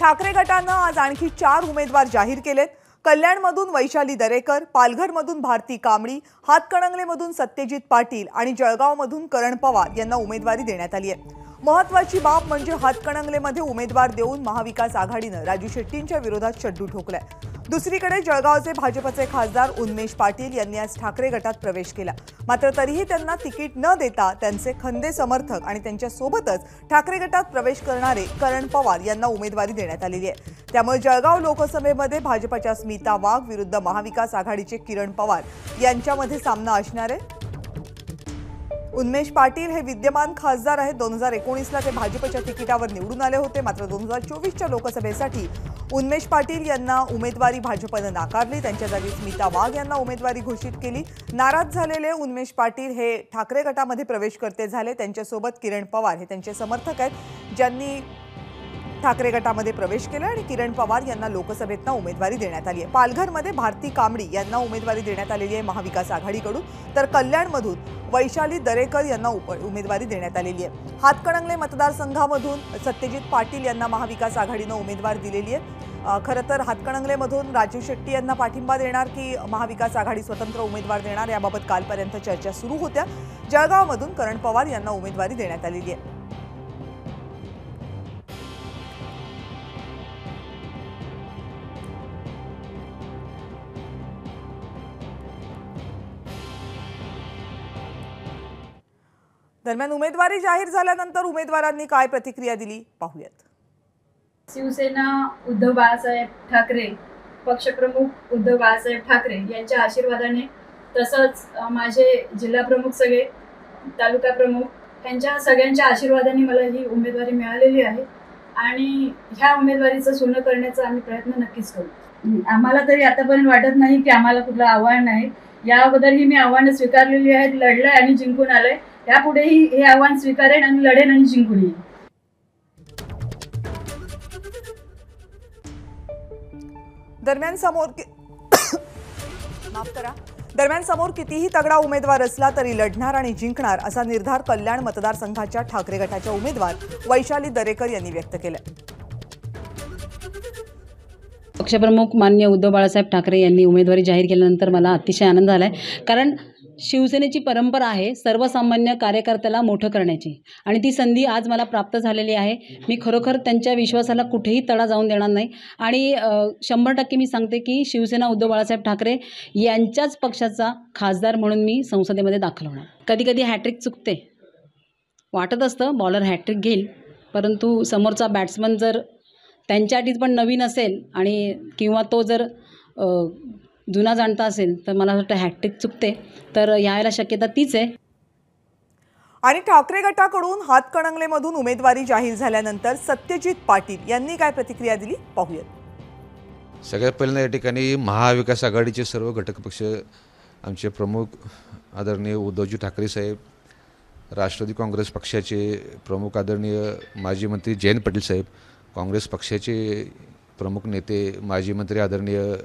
ठाकरे गटानं आज आणखी 4 उमेदवार जाहीर केलेत। कल्याणमधून वैशाली दरेकर, पालघरमधून भारती कांबळी, हातकणंगलेमधून सत्यजित पाटील आणि जळगावमधून करण पवार यांना उमेदवारी देण्यात आली आहे। महत्त्वाची बाब म्हणजे हातकणंगलेमध्ये उमेदवार देऊन महाविकास आघाडीनं राजू शेट्टींच्या विरोधात चड्डू ठोकलाय। दुसरीकडे जळगावचे भाजपचे खासदार उन्मेष पाटील यांनी आज ठाकरे गटात प्रवेश केला। मात्र तरीही त्यांना तिकीट न देता त्यांचे खंदे समर्थक आणि त्यांच्या सोबतच ठाकरे गटात प्रवेश करणारे करण पवार यांना उमेदवारी देण्यात आलेली आहे। त्यामुळे जळगाव लोकसभेमध्ये भाजपच्या स्मिता वाघ विरुद्ध महाविकास आघाडीचे किरण पवार यांच्यामध्ये सामना असणार आहे। उन्मेष पाटील हे विद्यमान खासदार आहेत। 2019ला ते भाजपच्या तिकिटावर निवडून आले होते। मात्र 2024च्या लोकसभेसाठी उन्मेष पाटील यांना उमेदवारी भाजपने नाकारली। त्यांच्या जागी स्मिता वाघ यांना उमेदवारी घोषित केली। नाराज झालेले उन्मेष पाटील हे ठाकरे गटामध्ये प्रवेश करते झाले। त्यांच्यासोबत किरण पवार हे त्यांचे समर्थक आहेत, ज्यांनी ठाकरे गटामध्ये प्रवेश केला आणि किरण पवार यांना लोकसभेतनं उमेदवारी देण्यात आली आहे। पालघरमध्ये भारती कांबळी यांना उमेदवारी देण्यात आलेली आहे महाविकास आघाडीकडून, तर कल्याणमधून वैशाली दरेकर यांना उमेदवारी देण्यात आलेली आहे। हातकणंगले मतदारसंघामधून सत्यजित पाटील यांना महाविकास आघाडीनं उमेदवारी दिलेली आहे। खरं तर हातकणंगलेमधून राजू शेट्टी यांना पाठिंबा देणार की महाविकास आघाडी स्वतंत्र उमेदवार देणार याबाबत कालपर्यंत चर्चा सुरू होत्या। जळगावमधून करण पवार यांना उमेदवारी देण्यात आलेली आहे। दरम्यान उमेदवारी जाहीर झाल्यानंतर उमेदवारांनी काय प्रतिक्रिया दिली पाहूयात। शिवसेना उद्धव बाळासाहेब ठाकरे, पक्षप्रमुख उद्धव बाळासाहेब ठाकरे यांच्या आशीर्वादाने, तसंच माझे जिल्हा प्रमुख सगळे, तालुका प्रमुख यांच्या सगळ्यांच्या आशीर्वादाने मला ही उमेदवारी मिळालेली आहे आणि ह्या उमेदवारीचं सोनं करण्याचा आम्ही प्रयत्न नक्कीच करू। आम्हाला तरी आतापर्यंत वाटत नाही की आम्हाला कुठलं आव्हान आहे। या अगोदरही मी आव्हानं स्वीकारलेली आहेत, लढलंय आणि जिंकून आलोय। यापुढेही हे आव्हान स्वीकारेन आणि लढेन आणि जिंकून येईन। दरम्यान समोर कितीही तगडा उमेदवार असला तरी लढणार आणि जिंकणार असा निर्धार कल्याण मतदारसंघाच्या ठाकरे गटाच्या उमेदवार वैशाली दरेकर यांनी व्यक्त केलाय। पक्षप्रमुख माननीय उद्धव बाळासाहेब ठाकरे यांनी उमेदवारी जाहीर केल्यानंतर मला अतिशय आनंद झाला आहे, कारण शिवसेनेची परंपरा आहे सर्वसामान्य कार्यकर्त्याला मोठं करण्याची आणि ती संधी आज मला प्राप्त झालेली आहे। मी खरोखर त्यांच्या विश्वासाला कुठेही तडा जाऊन देणार नाही आणि 100% मी सांगते की शिवसेना उद्धव बाळासाहेब ठाकरे यांच्याच पक्षाचा खासदार म्हणून मी संसदेमध्ये दाखल होणार। कधी कधी हॅट्रिक चुकते, वाटत असतं बॉलर हॅट्रिक घेईल, परंतु समोरचा बॅट्समन जर त्यांच्यासाठीच पण नवीन असेल आणि किंवा तो जर जुना जाणता असेल तर मला वाटतं हॅट्रिक चुकते, तर यायला शक्यता तीच आहे। आणि ठाकरे गटाकडून हातकणंगलेमधून उमेदवारी जाहीर झाल्यानंतर सत्यजित पाटील यांनी काय प्रतिक्रिया दिली पाहूयात। सगळ्यात पहिल्यांदा या ठिकाणी महाविकास आघाडीचे सर्व घटक पक्ष, आमचे प्रमुख आदरणीय उद्धवजी ठाकरे साहेब, राष्ट्रवादी काँग्रेस पक्षाचे प्रमुख आदरणीय माजी मंत्री जयंत पाटील साहेब, काँग्रेस पक्षाचे प्रमुख नेते माजी मंत्री आदरणीय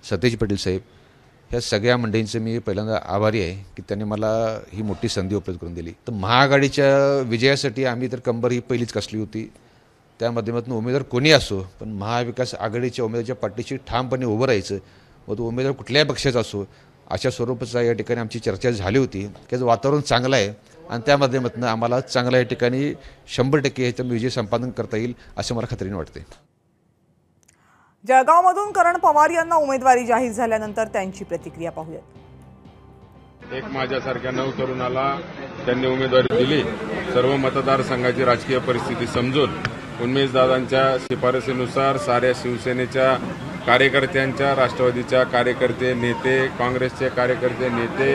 सत्यजित पाटील साहेब, ह्या सगळ्या मंडळींचे मी पहिल्यांदा आभारी आहे की त्यांनी मला ही मोठी संधी उपलब्ध करून दिली। तर महाआघाडीच्या विजयासाठी आम्ही तर कंबर ही पहिलीच कसली होती, त्या माध्यमातून उमेदवार कोणी असो पण महाविकास आघाडीच्या उमेदवाराच्या पाठीशी ठामपणे उभं राहायचं, व तो उमेदवार कुठल्याही पक्षाचा असो अशा स्वरूपाचा या ठिकाणी आमची चर्चा झाली होती। त्याचं वातावरण चांगलं आहे आणि त्या माध्यमातून आम्हाला चांगला या ठिकाणी 100% ह्याचा विजय संपादन करता येईल असं मला खात्रीने वाटते। जळगावमधून करण पवार यांना उमेदवारी जाहीर झाल्यानंतर त्यांची प्रतिक्रिया पाहूयात। एक माझ्यासारख्या नवतरुणाला त्यांनी उमेदवारी दिली। सर्व मतदारसंघाची राजकीय परिस्थिती समजून उन्मेषदादांच्या शिफारसीनुसार साऱ्या शिवसेनेच्या कार्यकर्त्यांच्या, राष्ट्रवादीच्या कार्यकर्ते नेते, काँग्रेसचे कार्यकर्ते नेते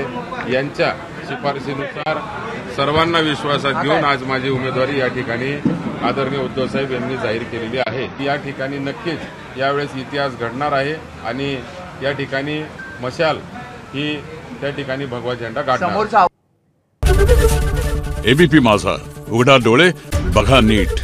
यांच्या शिफारसीनुसार सर्वांना विश्वासात घेऊन आज माझी उमेदवारी या ठिकाणी आदरणीय उद्धव साहेब यांनी जाहीर केलेली आहे। या ठिकाणी नक्कीच यावेळेस इतिहास घडणार आहे आणि या ठिकाणी मशाल ही त्या ठिकाणी भगवा झेंडा गाडणार। एबीपी माझा, उघडा डोळे बघा नीट।